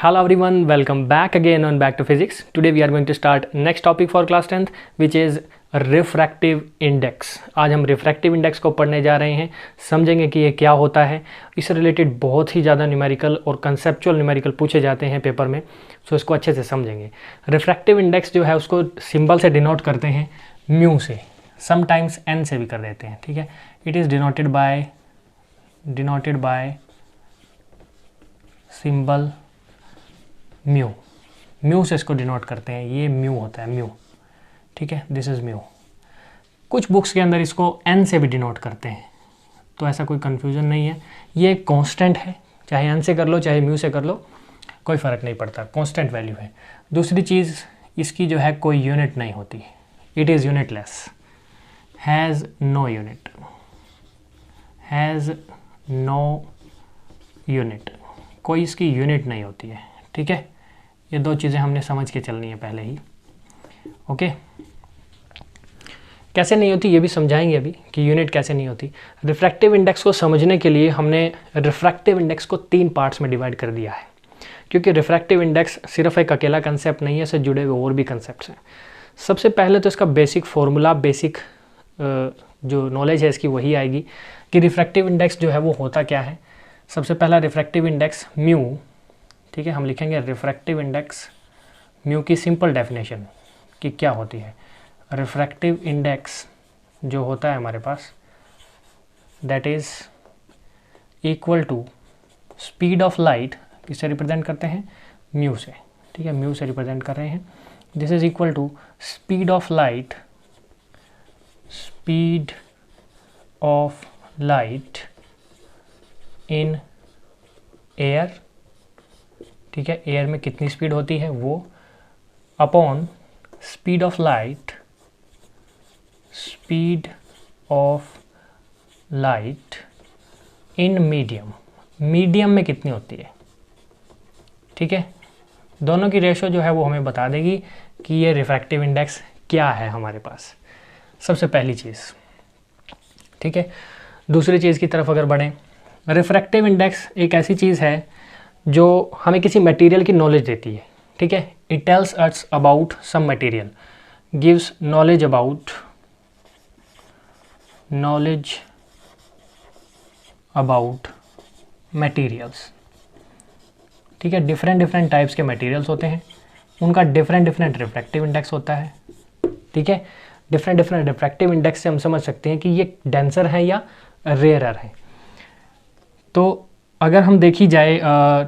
Hello everyone, welcome back again on Back to Physics. Today we are going to start next topic for class 10th which is refractive index. आज हम refractive index को पढ़ने जा रहे हैं, समझेंगे कि ये क्या होता है। इससे रिलेटेड बहुत ही ज़्यादा न्यूमेरिकल और कंसेप्चुअल न्यूमेरिकल पूछे जाते हैं पेपर में, सो इसको अच्छे से समझेंगे। रिफ्रैक्टिव इंडेक्स जो है उसको सिंबल से डिनोट करते हैं म्यू से, समटाइम्स एन से भी कर देते हैं, ठीक है। It is denoted by symbol mu से इसको डिनोट करते हैं। ये म्यू होता है, म्यू, ठीक है, दिस इज़ म्यू। कुछ बुक्स के अंदर इसको एन से भी डिनोट करते हैं, तो ऐसा कोई कन्फ्यूज़न नहीं है। ये कांस्टेंट है, चाहे एन से कर लो चाहे म्यू से कर लो, कोई फ़र्क नहीं पड़ता, कांस्टेंट वैल्यू है। दूसरी चीज़, इसकी जो है कोई यूनिट नहीं होती, it is unitless, has no unit, कोई इसकी यूनिट नहीं होती है, ठीक है। ये दो चीज़ें हमने समझ के चलनी है पहले ही, ओके। कैसे नहीं होती ये भी समझाएंगे अभी कि यूनिट कैसे नहीं होती। रिफ्रैक्टिव इंडेक्स को समझने के लिए हमने रिफ्रैक्टिव इंडेक्स को 3 पार्ट्स में डिवाइड कर दिया है, क्योंकि रिफ्रैक्टिव इंडेक्स सिर्फ एक अकेला कंसेप्ट नहीं है, इससे जुड़े हुए और भी कंसेप्ट हैं। सबसे पहले तो इसका बेसिक फॉर्मूला, बेसिक जो नॉलेज है इसकी वही आएगी कि रिफ्रैक्टिव इंडेक्स जो है वो होता क्या है। सबसे पहला रिफ्रैक्टिव इंडेक्स म्यू, ठीक है, हम लिखेंगे रिफ्रैक्टिव इंडेक्स म्यू की सिंपल डेफिनेशन कि क्या होती है। रिफ्रैक्टिव इंडेक्स जो होता है हमारे पास, that is equal to speed of light, किससे रिप्रेजेंट करते हैं, म्यू से, ठीक है, म्यू से रिप्रेजेंट कर रहे हैं। This is equal to speed of light in air, ठीक है, एयर में कितनी स्पीड होती है वो, upon speed of light in medium में कितनी होती है, ठीक है। दोनों की रेशो जो है वो हमें बता देगी कि ये रिफ्रैक्टिव इंडेक्स क्या है हमारे पास, सबसे पहली चीज़, ठीक है। दूसरी चीज़ की तरफ अगर बढ़ें, रिफ्रैक्टिव इंडेक्स एक ऐसी चीज़ है जो हमें किसी मटेरियल की नॉलेज देती है, ठीक है। It tells us about some material, gives knowledge about materials, ठीक है। डिफरेंट टाइप्स के मटेरियल्स होते हैं, उनका डिफरेंट रिफ्रैक्टिव इंडेक्स होता है, ठीक है। डिफरेंट रिफ्रैक्टिव इंडेक्स से हम समझ सकते हैं कि ये डेंसर है या रेयरर है। तो अगर हम देखी जाए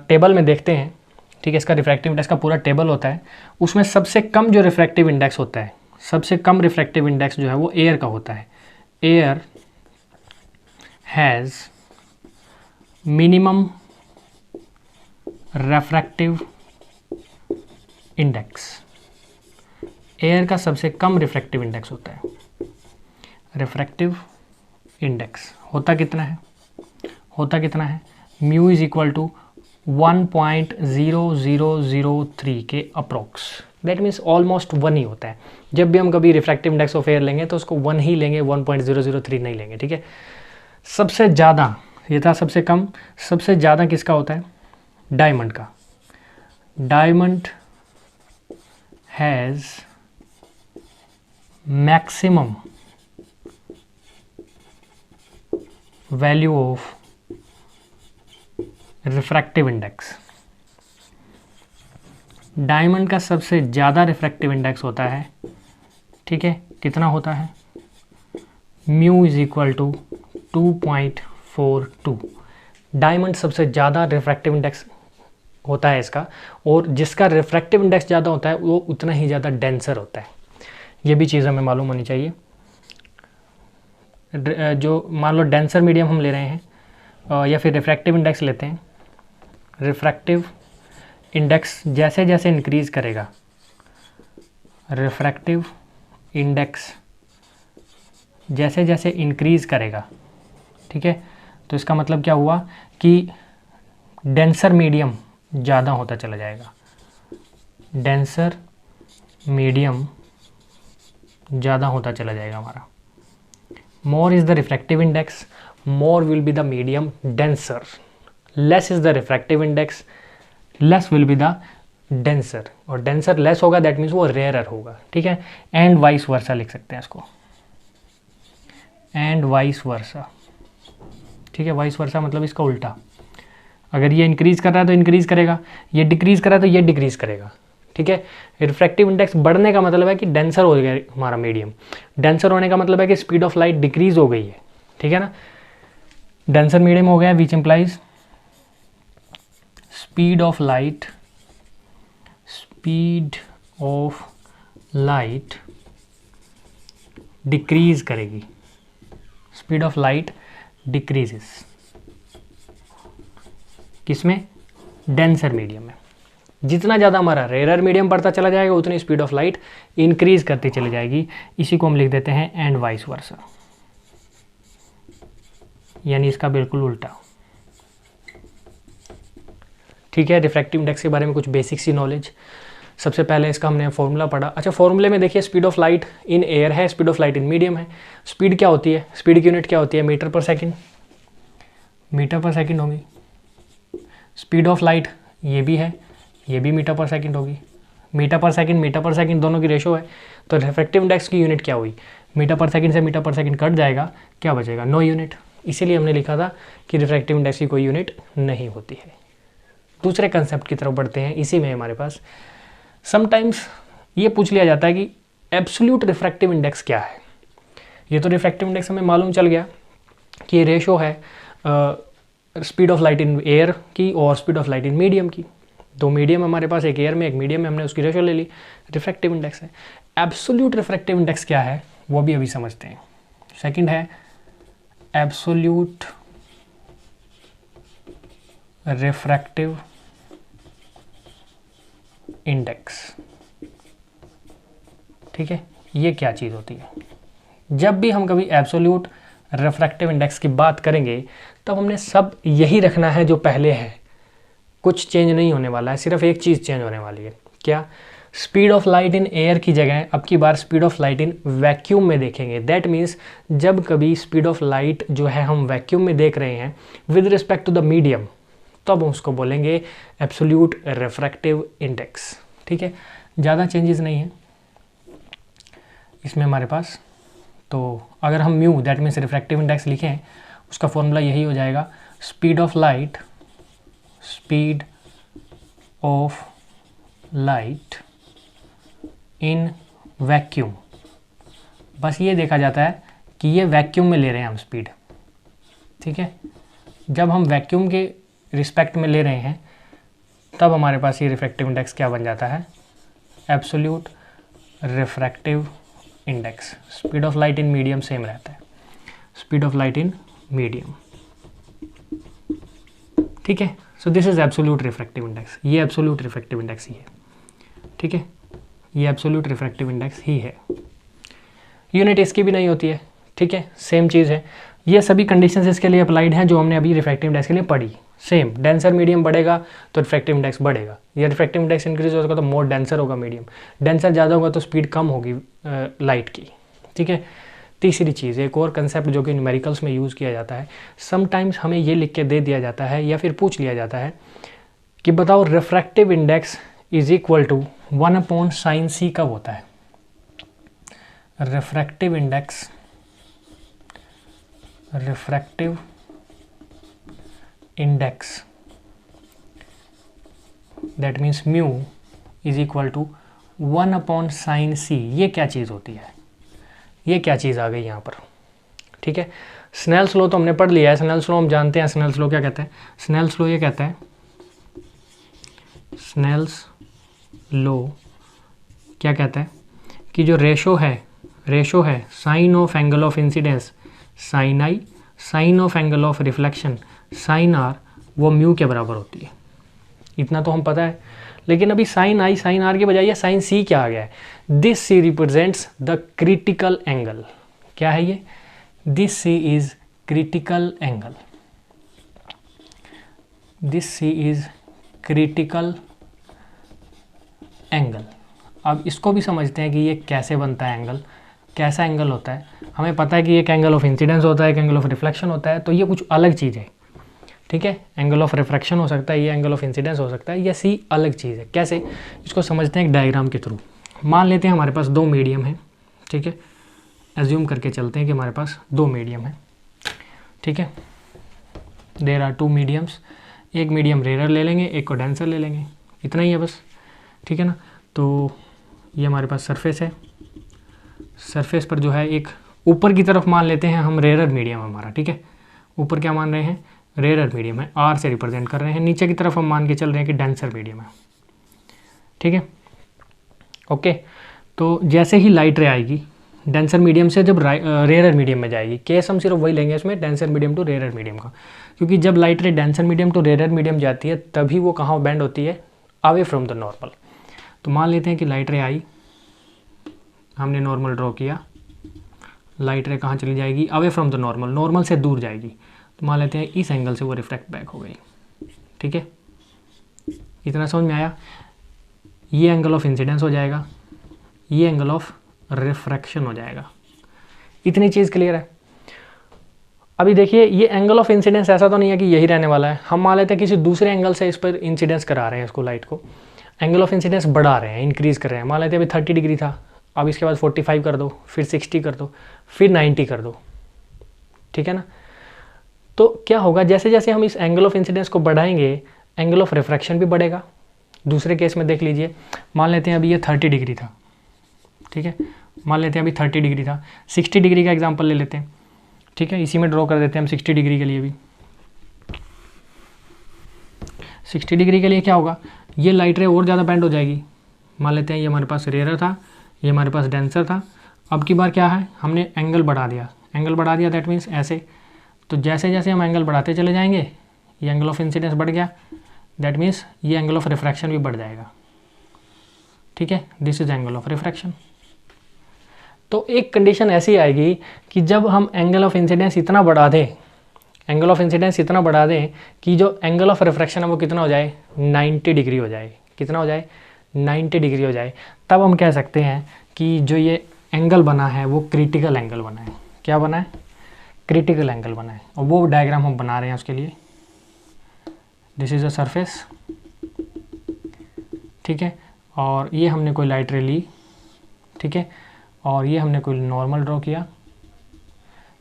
टेबल में देखते हैं, ठीक है, इसका रिफ्रैक्टिव इंडेक्स का पूरा टेबल होता है, उसमें सबसे कम जो रिफ्रैक्टिव इंडेक्स होता है, सबसे कम रिफ्रैक्टिव इंडेक्स जो है वो एयर का होता है। Air has minimum refractive index, air का सबसे कम रिफ्रैक्टिव इंडेक्स होता है। रिफ्रैक्टिव इंडेक्स होता कितना है, म्यू इज इक्वल टू 1.0003 के अप्रोक्स, दैट मीन्स ऑलमोस्ट 1 ही होता है। जब भी हम कभी रिफ्रैक्टिव इंडेक्स ऑफ एयर लेंगे तो उसको 1 ही लेंगे, 1.003 नहीं लेंगे, ठीक है। सबसे ज़्यादा, ये था सबसे कम, सबसे ज़्यादा किसका होता है, डायमंड का। Diamond has maximum value of refractive index. Diamond का सबसे ज़्यादा रिफ्रैक्टिव इंडेक्स होता है, ठीक है, कितना होता है, mu is equal to 2.42। Diamond सबसे ज़्यादा रिफ्रैक्टिव इंडेक्स होता है इसका, और जिसका रिफ्रैक्टिव इंडेक्स ज़्यादा होता है वो उतना ही ज़्यादा डेंसर होता है। ये भी चीज़ हमें मालूम होनी चाहिए। जो मान लो डेंसर मीडियम हम ले रहे हैं या फिर रिफ्रैक्टिव इंडेक्स लेते हैं, रिफ्रैक्टिव इंडेक्स जैसे जैसे इंक्रीज़ करेगा, रिफ्रैक्टिव इंडेक्स जैसे जैसे इंक्रीज़ करेगा, ठीक है, तो इसका मतलब क्या हुआ कि डेंसर मीडियम ज़्यादा होता चला जाएगा, डेंसर मीडियम ज़्यादा होता चला जाएगा हमारा। मोर is the refractive index, more will be the medium denser, less is the refractive index, less will be the denser, और डेंसर लेस होगा दैट मीन्स वो रेयरर होगा, ठीक है। एंड वाइस वर्सा लिख सकते हैं इसको, एंड वाइस वर्सा, ठीक है। वाइस वर्सा मतलब इसका उल्टा, अगर ये इंक्रीज़ कर रहा है तो इंक्रीज़ करेगा, ये डिक्रीज़ कर रहा है तो ये डिक्रीज़ करेगा, ठीक है। रिफ्रैक्टिव इंडेक्स बढ़ने का मतलब है कि डेंसर हो गया हमारा मीडियम, डेंसर होने का मतलब है कि स्पीड ऑफ लाइट डिक्रीज़ हो गई है, ठीक है ना। डेंसर मीडियम हो गया which implies speed of light decrease करेगी, स्पीड ऑफ लाइट डिक्रीजेस, किसमें, डेंसर मीडियम में। जितना ज़्यादा हमारा रेयर मीडियम बढ़ता चला जाएगा उतनी स्पीड ऑफ लाइट इंक्रीज करती चली जाएगी। इसी को हम लिख देते हैं एंड वाइस वर्सा, यानी इसका बिल्कुल उल्टा, ठीक है। रिफ्रैक्टिव इंडेक्स के बारे में कुछ बेसिक सी नॉलेज। सबसे पहले इसका हमने फॉर्मूला पढ़ा। अच्छा, फॉर्मूले में देखिए speed of light in air है, speed of light in medium है। स्पीड क्या होती है, स्पीड की यूनिट क्या होती है, मीटर पर सेकंड, मीटर पर सेकंड होगी। स्पीड ऑफ लाइट ये भी है, ये भी मीटर पर सेकंड होगी। मीटर पर सेकंड दोनों की रेशो है, तो रिफ्रैक्टिव इंडेक्स की यूनिट क्या हुई, मीटर पर सेकंड से मीटर पर सेकंड कट जाएगा, क्या बचेगा, नो यूनिट। इसीलिए हमने लिखा था कि रिफ्रैक्टिव इंडेक्स की कोई यूनिट नहीं होती है। दूसरे कंसेप्ट की तरफ बढ़ते हैं, इसी में हमारे पास समटाइम्स ये पूछ लिया जाता है कि एब्सोल्यूट रिफ्रैक्टिव इंडेक्स क्या है। ये तो रिफ्रैक्टिव इंडेक्स हमें मालूम चल गया कि ये रेशो है speed of light in air की और speed of light in medium की। दो मीडियम हमारे पास, एक एयर में एक मीडियम में, हमने उसकी रेशो ले ली, रिफ्रैक्टिव इंडेक्स है। एब्सोल्यूट रिफ्रैक्टिव इंडेक्स क्या है वो भी अभी समझते हैं। सेकंड है एब्सोल्यूट रिफ्रैक्टिव इंडेक्स, ठीक है। ये क्या चीज़ होती है, जब भी हम कभी एब्सोल्यूट रिफ्रैक्टिव इंडेक्स की बात करेंगे तब हमने सब यही रखना है जो पहले है, कुछ चेंज नहीं होने वाला है, सिर्फ एक चीज़ चेंज होने वाली है, क्या, speed of light in air की जगह अब की बार speed of light in vacuum में देखेंगे। दैट मीन्स जब कभी स्पीड ऑफ लाइट जो है हम वैक्यूम में देख रहे हैं with respect to the medium, तब हम उसको बोलेंगे एब्सोल्यूट रिफ्रैक्टिव इंडेक्स, ठीक है। ज़्यादा चेंजेस नहीं है इसमें हमारे पास। तो अगर हम mu that means refractive index लिखें, उसका फॉर्मूला यही हो जाएगा speed of light in vacuum. बस ये देखा जाता है कि ये वैक्यूम में ले रहे हैं हम स्पीड, ठीक है। जब हम वैक्यूम के रिस्पेक्ट में ले रहे हैं तब हमारे पास ये रिफ्रैक्टिव इंडेक्स क्या बन जाता है, absolute refractive index. Speed of light in medium same रहता है, speed of light in medium, ठीक है। So this is absolute refractive index, ये एब्सोल्यूट रिफ्रैक्टिव इंडेक्स ही है, ठीक है। ये एब्सोल्यूट रिफ्रैक्टिव इंडेक्स ही है, यूनिट इसकी भी नहीं होती है, ठीक है, सेम चीज़ है। ये सभी कंडीशंस इसके लिए अप्लाइड हैं जो हमने अभी रिफ्रैक्टिव इंडेक्स के लिए पढ़ी। सेम, डेंसर मीडियम बढ़ेगा तो रिफ्रैक्टिव इंडेक्स बढ़ेगा, या रिफ्रैक्टिव इंडेक्स इंक्रीज होगा तो मोर डेंसर होगा मीडियम, डेंसर ज़्यादा होगा तो स्पीड कम होगी लाइट की, ठीक है। तीसरी चीज़, एक और कंसेप्ट जो कि न्यूमेरिकल्स में यूज़ किया जाता है, समटाइम्स हमें ये लिख के दे दिया जाता है या फिर पूछ लिया जाता है कि बताओ refractive index is equal to 1/sin c कब होता है। Refractive index that means mu is equal to 1/sin c। ये क्या चीज़ होती है, ये क्या चीज़ आ गई यहाँ पर, ठीक है। स्नेल्स लॉ तो हमने पढ़ लिया है, स्नेल्स लॉ हम जानते हैं। स्नेल्स लॉ क्या कहता है, स्नेल्स लॉ ये कहता है, स्नेल्स लॉ क्या कहता है कि जो रेशो है sine of angle of incidence sine i, sine of angle of reflection sine r, वो म्यू के बराबर होती है। इतना तो हम पता है, लेकिन अभी साइन आई साइन आर के बजाय साइन सी क्या आ गया है, this c represents the critical angle. क्या है ये, this c is critical angle, this c is critical angle. अब इसको भी समझते हैं कि ये कैसे बनता है एंगल, कैसा एंगल होता है। हमें पता है कि एक एंगल ऑफ इंसिडेंस होता है, एक एंगल ऑफ रिफ्लेक्शन होता है, तो ये कुछ अलग चीज़ है, ठीक ठीक है, एंगल ऑफ रिफ्रैक्शन हो सकता है, ये एंगल ऑफ इंसिडेंस हो सकता है, या सी अलग चीज़ है। कैसे, इसको समझते हैं एक डायग्राम के थ्रू। मान लेते हैं हमारे पास दो मीडियम है, ठीक है, एज्यूम करके चलते हैं कि हमारे पास दो मीडियम है, ठीक है, देयर आर टू मीडियम्स, एक मीडियम रेयर ले लेंगे, एक को डेंसर ले लेंगे, इतना ही है बस, ठीक है ना। तो ये हमारे पास सरफेस है, सरफेस पर जो है एक ऊपर की तरफ मान लेते हैं हम रेयर मीडियम हमारा, ठीक है, ऊपर क्या मान रहे हैं, रेयर मीडियम है, आर से रिप्रेजेंट कर रहे हैं। नीचे की तरफ हम मान के चल रहे हैं कि डेंसर मीडियम है, ठीक है, ओके। तो जैसे ही लाइट रे आएगी डेंसर मीडियम से जब रेयर मीडियम में जाएगी, केस हम सिर्फ वही लेंगे इसमें, denser medium to rare medium का, क्योंकि जब light ray denser medium to rare medium जाती है तभी वो कहाँ बेंड होती है, अवे फ्रॉम द नॉर्मल। तो मान लेते हैं कि लाइट रे आई, हमने नॉर्मल ड्रॉ किया, लाइट रे कहाँ चली जाएगी, away from the normal, normal से दूर जाएगी। तो मान लेते हैं इस एंगल से वो रिफ्लेक्ट बैक हो गई, ठीक है, इतना समझ में आया। ये एंगल ऑफ इंसिडेंस हो जाएगा, ये एंगल ऑफ रिफ्रैक्शन हो जाएगा, इतनी चीज़ क्लियर है। अभी देखिए ये एंगल ऑफ इंसिडेंस ऐसा तो नहीं है कि यही रहने वाला है, हम मान लेते हैं किसी दूसरे एंगल से इस पर इंसिडेंस करा रहे हैं, इसको लाइट को एंगल ऑफ इंसिडेंस बढ़ा रहे हैं, इंक्रीज़ कर रहे हैं। मान लेते हैं अभी 30 डिग्री था, अब इसके बाद 45 कर दो, फिर 60 कर दो, फिर 90 कर दो, ठीक है ना। तो क्या होगा, जैसे जैसे हम इस एंगल ऑफ इंसिडेंस को बढ़ाएंगे एंगल ऑफ रिफ्रैक्शन भी बढ़ेगा। दूसरे केस में देख लीजिए, मान लेते हैं अभी ये 30 डिग्री था, ठीक है, मान लेते हैं अभी 30 डिग्री था, 60 डिग्री का एग्जांपल ले लेते हैं, ठीक है, इसी में ड्रॉ कर देते हैं हम 60 डिग्री के लिए भी। 60 डिग्री के लिए क्या होगा, ये लाइट रे और ज़्यादा बेंड हो जाएगी। मान लेते हैं ये हमारे पास रेयर था, ये हमारे पास डेंसर था, अब की बार क्या है, हमने एंगल बढ़ा दिया, एंगल बढ़ा दिया दैट मीन्स ऐसे। तो जैसे जैसे हम एंगल बढ़ाते चले जाएंगे ये एंगल ऑफ इंसिडेंस बढ़ गया, दैट मीन्स ये एंगल ऑफ रिफ्रैक्शन भी बढ़ जाएगा, ठीक है, this is angle of refraction. तो एक कंडीशन ऐसी आएगी कि जब हम एंगल ऑफ इंसिडेंस इतना बढ़ा दें, एंगल ऑफ इंसिडेंस इतना बढ़ा दें कि जो एंगल ऑफ रिफ्रैक्शन है वो कितना हो जाए, 90 डिग्री हो जाए, कितना हो जाए, 90 डिग्री हो जाए, तब हम कह सकते हैं कि जो ये एंगल बना है वो क्रिटिकल एंगल बना है। क्या बना है, क्रिटिकल एंगल बना है, और वो डायग्राम हम बना रहे हैं उसके लिए। दिस इज़ अ सरफेस, ठीक है, और ये हमने कोई लाइट रे ली, ठीक है, और ये हमने कोई नॉर्मल ड्रॉ किया,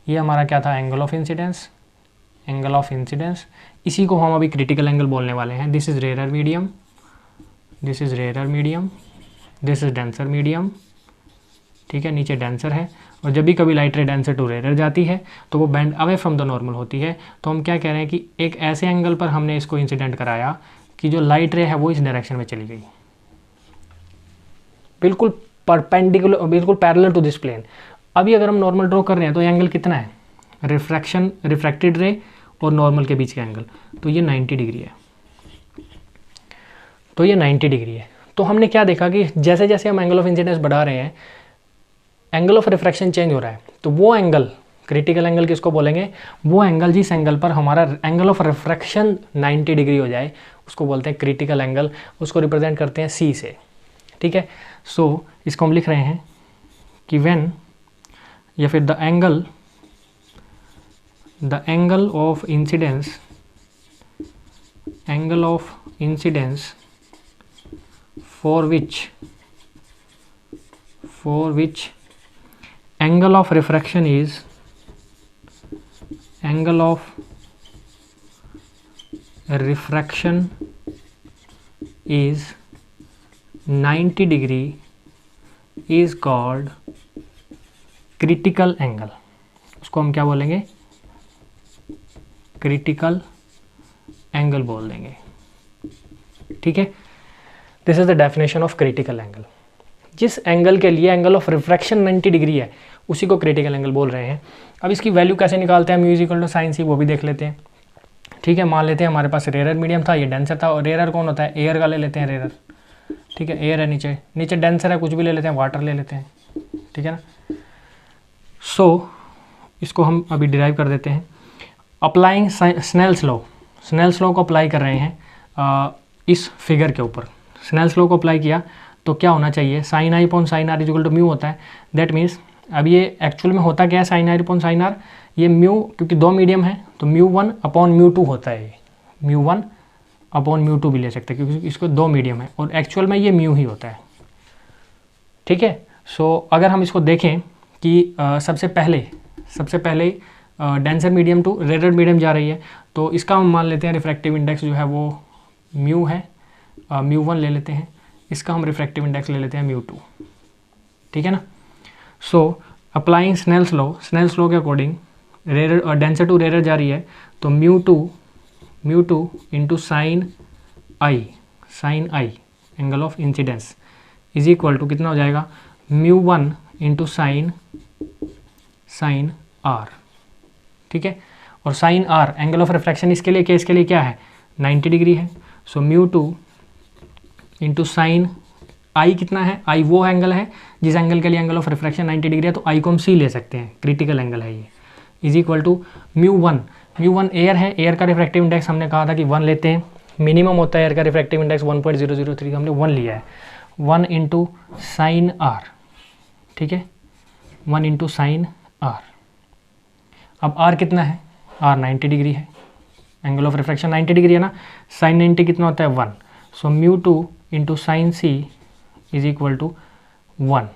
ये हमारा क्या था, angle of incidence, angle of incidence, इसी को हम अभी क्रिटिकल एंगल बोलने वाले हैं। This is rare medium, this is rare medium, this is denser medium, ठीक है, नीचे डेंसर है, और जब भी कभी light ray denser to rare जाती है तो वो bend away from the normal होती है। तो हम क्या कह रहे हैं कि एक ऐसे एंगल पर हमने इसको इंसिडेंट कराया कि जो लाइट रे है वो इस डायरेक्शन में चली गई, बिल्कुल परपेंडिकुलर, बिल्कुल पैरेलल टू दिस प्लेन। अभी अगर हम नॉर्मल ड्रॉ कर रहे हैं तो एंगल कितना है, रिफ्रैक्शन, रिफ्रैक्टेड रे और नॉर्मल के बीच का एंगल, तो ये 90 डिग्री है, तो ये 90 डिग्री है। तो हमने क्या देखा कि जैसे जैसे हम एंगल ऑफ इंसिडेंस बढ़ा रहे हैं एंगल ऑफ रिफ्रैक्शन चेंज हो रहा है। तो वो एंगल, क्रिटिकल एंगल किसको बोलेंगे, वो एंगल जिस एंगल पर हमारा एंगल ऑफ रिफ्रैक्शन 90 डिग्री हो जाए उसको बोलते हैं क्रिटिकल एंगल, उसको रिप्रेजेंट करते हैं सी से, ठीक है। सो इसको हम लिख रहे हैं कि व्हेन, या फिर the angle of incidence, angle of incidence for which angle of refraction is, angle of refraction is 90 degree is called critical angle। उसको हम क्या बोलेंगे, क्रिटिकल एंगल बोल देंगे, ठीक है। This is the definition of critical angle. जिस angle के लिए एंगल ऑफ रिफ्रैक्शन 90 डिग्री है उसी को क्रिटिकल एंगल बोल रहे हैं। अब इसकी वैल्यू कैसे निकालते हैं, mu is equal to sine C, वो भी देख लेते हैं, ठीक है। मान लेते हैं हमारे पास रेयर मीडियम था, ये डेंसर था, और रेयर कौन होता है, एयर का ले लेते हैं रेयर, ठीक है, एयर है नीचे, नीचे डेंसर है, कुछ भी ले लेते हैं, वाटर ले लेते हैं, ठीक है ना। सो इसको हम अभी डिराइव कर देते हैं, applying Snell's law, Snell's law को अप्लाई कर रहे हैं इस फिगर के ऊपर। स्नेल्स लॉ को अप्लाई किया तो क्या होना चाहिए, sine i upon sine r is equal to mu होता है। दैट मीन्स अब ये एक्चुअल में होता क्या है, sine i upon sine r, ये म्यू क्योंकि दो मीडियम है तो म्यू 1 अपॉन म्यू 2 होता है, μ1 अपॉन μ2 भी ले सकते हैं, क्योंकि इसको 2 मीडियम है और एक्चुअल में ये म्यू ही होता है। ठीक है, सो अगर हम इसको देखें कि सबसे पहले denser medium to rare medium जा रही है, तो इसका हम मान लेते हैं रिफ्रैक्टिव इंडेक्स जो है वो म्यू है, μ1 ले लेते हैं, इसका हम रिफ्रैक्टिव इंडेक्स ले लेते हैं μ2। ठीक है ना। सो अप्लाइंग स्नेल्स लॉ के according rare denser to rare जा रही है, तो μ2 into sine I angle of incidence is equal to कितना हो जाएगा, μ1 इंटू साइन आर। ठीक है, और sine r angle of refraction इसके लिए क्या है, 90 डिग्री है। सो μ2 इंटू साइन आई कितना है, आई वो एंगल है जिस एंगल के लिए एंगल ऑफ रिफ्रैक्शन 90 डिग्री है, तो आई को हम सी ले सकते हैं, क्रिटिकल एंगल है ये, इज इक्वल टू μ1 एयर है, एयर का रिफ्रैक्टिव इंडेक्स हमने कहा था कि 1 लेते हैं, मिनिमम होता है एयर का रिफ्रैक्टिव इंडेक्स 1.003, हमने 1 लिया है, 1 इंटू साइन आर। ठीक है, 1 इंटू साइन आर। अब आर कितना है, आर 90 डिग्री है, एंगल ऑफ रिफ्रैक्शन 90 डिग्री है ना, साइन 90 कितना होता है 1। So μ2 into sine C is equal to 1।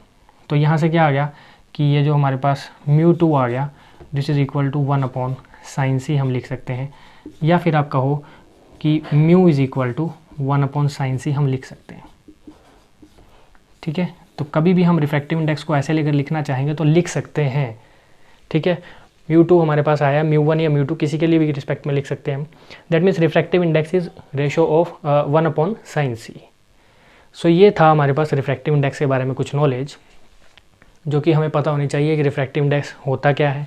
तो यहाँ से क्या आ गया कि ये जो हमारे पास μ2 आ गया, this is equal to 1 upon sine C हम लिख सकते हैं, या फिर आप कहो कि mu is equal to 1 upon sine C हम लिख सकते हैं। ठीक है, तो कभी भी हम रिफ्रैक्टिव इंडेक्स को ऐसे लेकर लिखना चाहेंगे तो लिख सकते हैं। ठीक है, μ2 हमारे पास आया, μ1 या μ2 किसी के लिए भी रिस्पेक्ट में लिख सकते हैं हम। That means refractive index is ratio of 1 upon sine C. So ये था हमारे पास रिफ्रैक्टिव इंडेक्स के बारे में कुछ नॉलेज जो कि हमें पता होनी चाहिए कि रिफ्रैक्टिव इंडेक्स होता क्या है,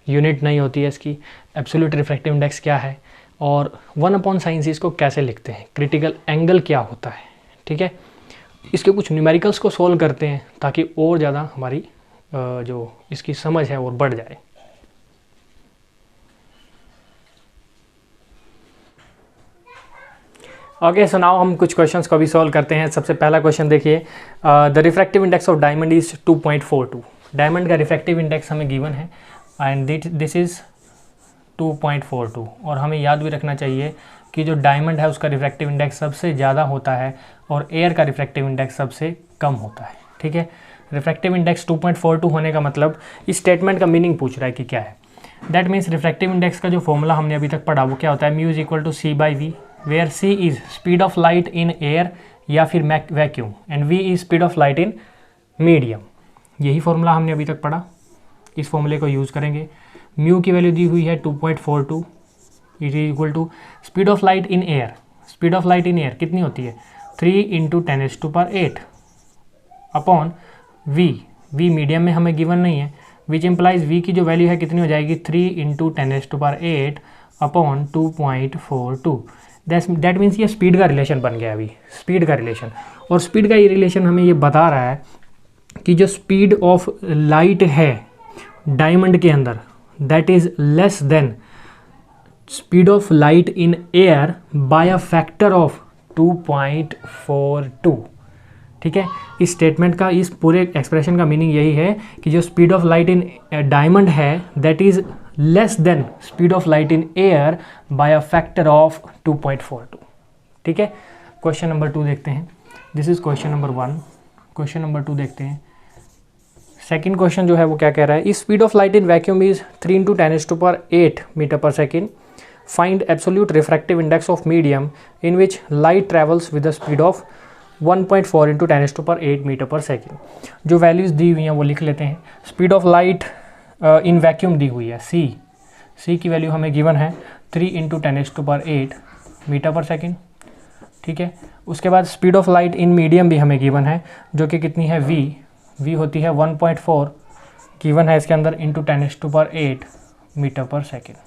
यूनिट नहीं होती है इसकी, एब्सोल्यूट रिफ्रैक्टिव इंडेक्स क्या है, और 1 अपॉन साइन सी इसको कैसे लिखते हैं, क्रिटिकल एंगल क्या होता है। ठीक है, इसके कुछ न्यूमेरिकल्स को सोल्व करते हैं ताकि और ज़्यादा हमारी जो इसकी समझ है और बढ़ जाए। ओके, सो नाउ हम कुछ क्वेश्चंस को भी सॉल्व करते हैं। सबसे पहला क्वेश्चन देखिए, the refractive index of diamond is 2.42। Diamond का रिफ्रैक्टिव इंडेक्स हमें गिवन है एंड दिस इज़ 2.42, और हमें याद भी रखना चाहिए कि जो डायमंड है उसका रिफ्रैक्टिव इंडेक्स सबसे ज़्यादा होता है और एयर का रिफ्रैक्टिव इंडेक्स सबसे कम होता है। ठीक है, रिफ्रैक्टिव इंडेक्स 2.42 होने का मतलब इस स्टेटमेंट का मीनिंग पूछ रहा है कि क्या है। दैट मीन्स रिफ्रैक्टिव इंडेक्स का जो फॉर्मूला हमने अभी तक पढ़ा वो क्या होता है, mu is equal to C by v, where c is speed of light in air या फिर vacuum and v is speed of light in medium. यही फॉर्मूला हमने अभी तक पढ़ा, इस फॉर्मूले को यूज़ करेंगे। म्यू की वैल्यू दी हुई है 2.42, it is equal to speed of light in air. Speed of light in air कितनी होती है, 3 इंटू 10⁸ अपॉन वी मीडियम में हमें गिवन नहीं है, विच इम्प्लाइज वी की जो वैल्यू है कितनी हो जाएगी, 3 इंटू 10⁸ अपॉन 2.42। दैट मीन्स ये स्पीड का रिलेशन बन गया अभी, स्पीड का रिलेशन। और स्पीड का ये रिलेशन हमें ये बता रहा है कि जो स्पीड ऑफ लाइट है डायमंड के अंदर that is less than speed of light in air by a factor of 2.42। ठीक है, इस स्टेटमेंट का, इस पूरे एक्सप्रेशन का मीनिंग यही है कि जो speed of light in diamond है that is less than speed of light in air by a factor of 2.42। ठीक है, क्वेश्चन नंबर 2 देखते हैं। This is question number 1। Question number 2 देखते हैं। सेकंड क्वेश्चन जो है वो क्या कह रहा है, इस speed of light in vacuum is 3 into 10⁸ metre per second, find absolute refractive index of medium in which light travels with the speed of 1.4 into 10⁸ metre per second. जो वैल्यूज़ दी हुई हैं वो लिख लेते हैं। Speed of light in vacuum दी हुई है सी की वैल्यू हमें गिवन है 3 इंटू 10⁸ मीटर पर सेकेंड। ठीक है, उसके बाद speed of light in medium भी हमें गिवन है जो कि कितनी है, वी होती है 1.4 गिवन है इसके अंदर इंटू 10⁸ मीटर पर सेकेंड।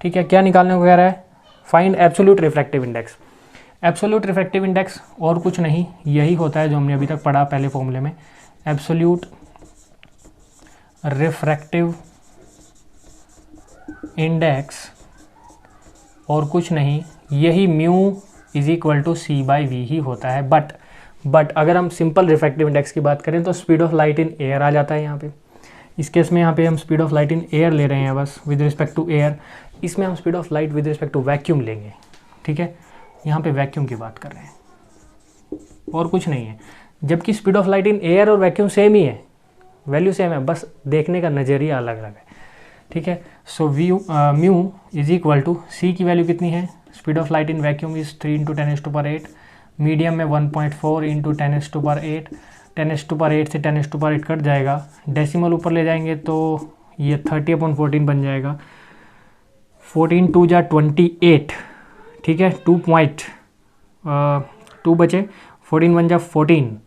ठीक है, क्या निकालने को कह रहा है, find absolute refractive index. Absolute refractive index और कुछ नहीं, यही होता है जो हमने अभी तक पढ़ा पहले फॉर्मूले में, एब्सोल्यूट रिफ्रैक्टिव इंडेक्स और कुछ नहीं, यही mu is equal to C by V ही होता है। बट अगर हम सिंपल रिफ्रैक्टिव इंडेक्स की बात करें तो speed of light in air आ जाता है यहाँ पे, इस केस में यहाँ पे हम speed of light in air ले रहे हैं बस विद रिस्पेक्ट टू एयर, इसमें हम speed of light with respect to vacuum लेंगे, ठीक है। यहाँ पे वैक्यूम की बात कर रहे हैं और कुछ नहीं है, जबकि speed of light in air और वैक्यूम सेम ही है, वैल्यू सेम है, बस देखने का नज़रिया अलग अलग है, ठीक है। So mu is equal to C की वैल्यू कितनी है, speed of light in vacuum is 3 × 10⁸, medium में 1.4 × 10⁸, 10⁸ से 10⁸ कट जाएगा, डेसिमल ऊपर ले जाएंगे तो ये 30/14 बन जाएगा, 14 2 जा 28, ठीक है, 2 बचे, 14 1 जा 14,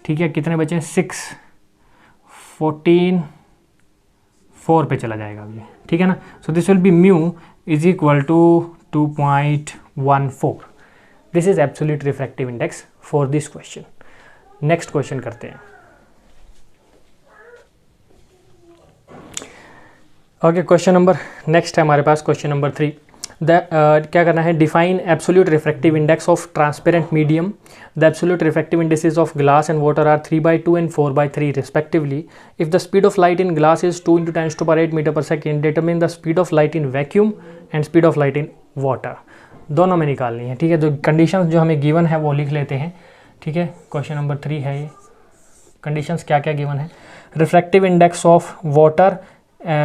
ठीक है, कितने बचे 6, 14 4 पे चला जाएगा ये, ठीक है ना। So this will be mu is equal to 2.14। This is absolute refractive index for this question. Next question करते हैं। ओके, क्वेश्चन नंबर नेक्स्ट है हमारे पास, क्वेश्चन नंबर 3। क्या करना है, define absolute refractive index of transparent medium. The absolute refractive indexes of glass and water are 3/2 and 4/3 respectively. If the speed of light in glass is 2 × 10⁸ meter per second, determine the speed of light in vacuum and speed of light in water. दोनों में निकालनी है, ठीक है। जो conditions जो हमें given है वो लिख लेते हैं, ठीक है। क्वेश्चन नंबर 3 है ये, कंडीशंस क्या क्या गिवन है। Refractive index of water,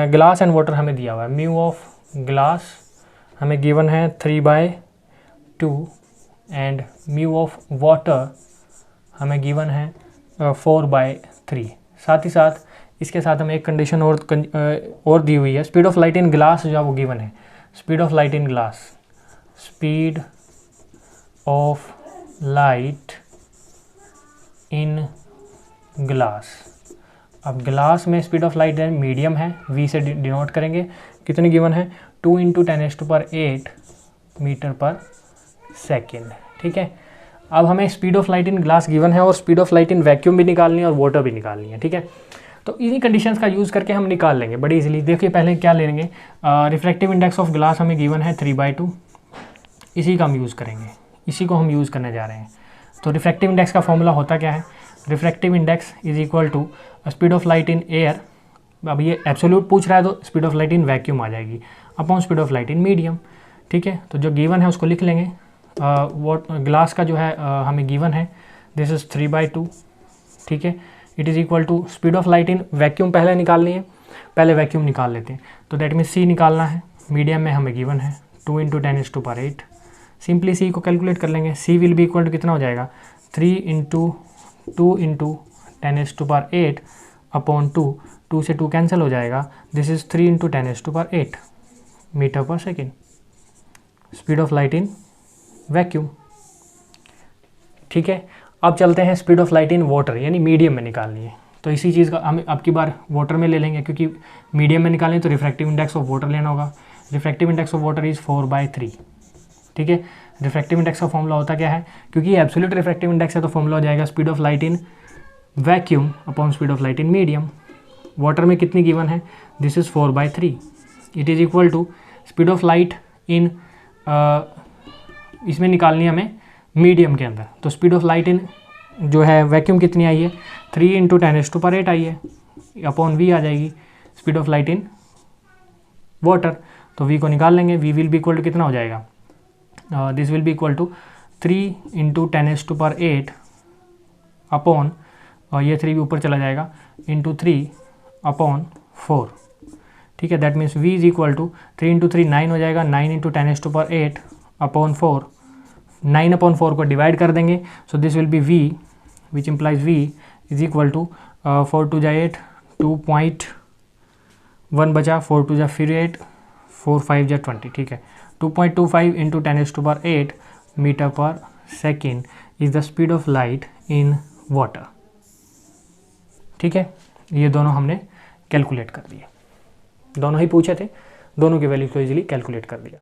glass and water हमें दिया हुआ है, म्यू ऑफ ग्लास हमें गिवन है 3/2 एंड म्यू ऑफ वाटर हमें गिवन है 4/3। साथ ही साथ इसके साथ हमें एक कंडीशन और दी हुई है, speed of light in glass जो है वो गिवन है, speed of light in glass, speed of light in glass. अब ग्लास में स्पीड ऑफ लाइट मीडियम है, v से डिनोट करेंगे, कितनी गिवन है 2 × 10⁸ मीटर पर सेकेंड, ठीक है। अब हमें speed of light in glass given है और speed of light in vacuum भी निकालनी है और वाटर भी निकालनी है, ठीक है। तो इन्हीं कंडीशंस का यूज़ करके हम निकाल लेंगे बड़ी इजीली। देखिए पहले क्या लेंगे, रिफ्रैक्टिव इंडेक्स ऑफ ग्लास हमें गिवन है 3/2, इसी का हम यूज़ करेंगे, इसी को हम यूज़ करने जा रहे हैं। तो रिफ्रैक्टिव इंडेक्स का फॉर्मूला होता क्या है, refractive index is equal to speed of light in air, अब ये एब्सोल्यूट पूछ रहा है तो speed of light in vacuum आ जाएगी, upon speed of light in medium, ठीक है। तो जो गिवन है उसको लिख लेंगे। वो ग्लास का जो है हमें गिवन है, दिस इज़ 3/2, ठीक है। It is equal to speed of light in vacuum पहले निकालनी है, पहले वैक्यूम निकाल लेते हैं। तो दैट मीन सी निकालना है, मीडियम में हमें गिवन है 2 × 10⁸। सिंपली सी को कैलकुलेट कर लेंगे, सी विल बी इक्वल टू कितना हो जाएगा 3 × 2 × 10⁸ अपॉन 2 से 2 कैंसिल हो जाएगा, this is 3 × 10⁸ metre per second, speed of light in vacuum, ठीक है। अब चलते हैं speed of light in water, यानी मीडियम में निकालनी है। तो इसी चीज़ का हम अब की बार वाटर में ले लेंगे, क्योंकि मीडियम में निकालें तो रिफ्रैक्टिव इंडेक्स ऑफ वाटर लेना होगा। Refractive index of water is 4/3, ठीक है। रिफ्रैक्टिव इंडेक्स का फॉर्मूला होता क्या है, क्योंकि ये एब्सोल्यूट रिफ्रैक्टिव इंडेक्स है तो फॉर्मूला हो जाएगा speed of light in vacuum upon speed of light in medium. Water में कितनी गिवन है, this is 4/3, it is equal to speed of light in, इसमें निकालनी है हमें मीडियम के अंदर, तो स्पीड ऑफ लाइट इन जो है वैक्यूम कितनी आई है 3 × 10⁸ आई है, अपॉन v आ जाएगी speed of light in water. तो v को निकाल लेंगे, v will be equal to कितना हो जाएगा, this will be equal to 3 × 10⁸ upon, और ये 3 भी ऊपर चला जाएगा, इंटू 3 अपॉन 4, ठीक है। That means v is equal to 3 × 3 9 हो जाएगा, 9 × 10⁸ अपॉन 4, 9/4 को डिवाइड कर देंगे, so this will be v which implies v is equal to 4 2 जा 8, 2.1 बचा, 4 2 जा फिर 8, 4 5 जा 20, ठीक है। 2.25 × 10⁸ metre per second is the speed of light in water, ठीक है। ये दोनों हमने कैलकुलेट कर दिए, दोनों ही पूछे थे, दोनों की वैल्यू को इजीली कैलकुलेट कर दिया।